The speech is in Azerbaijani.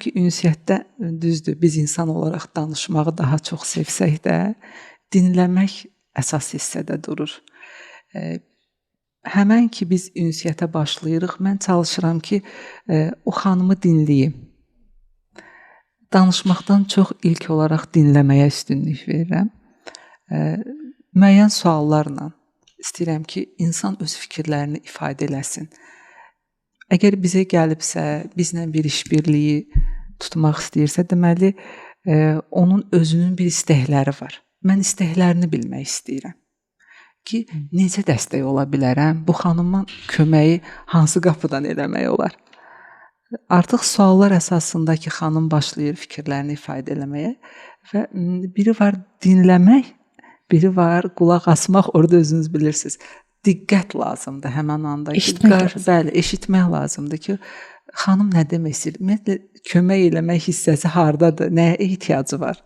Ki, ünsiyyətdə düzdür, biz insan olaraq danışmağı daha çox sevsək də, dinləmək əsas hissədə durur. Həmən ki, biz ünsiyyətə başlayırıq, mən çalışıram ki, o xanımı dinləyim. Danışmaqdan çox ilk olaraq dinləməyə üstünlük verirəm. Müəyyən suallarla istəyirəm ki, insan öz fikirlərini ifadə eləsin. Əgər bizə gəlibsə, bizlə bir işbirliyi tutmaq istəyirsə, deməli, onun özünün bir istəkləri var. Mən istəklərini bilmək istəyirəm. Ki, necə dəstək ola bilərəm? Bu xanımın köməyi hansı qapıdan eləmək olar? Artıq suallar əsasında ki, xanım başlayır fikirlərini ifadə eləməyə və biri var dinləmək, biri var qulaq asmaq, orada özünüz bilirsiniz. Diqqət lazımdır həmən anda. Bəli, eşitmək lazımdır ki, xanım nə demək istəyir? Ümumiyyətlə, kömək eləmək hissəsi hardadır, nəyə ehtiyacı var?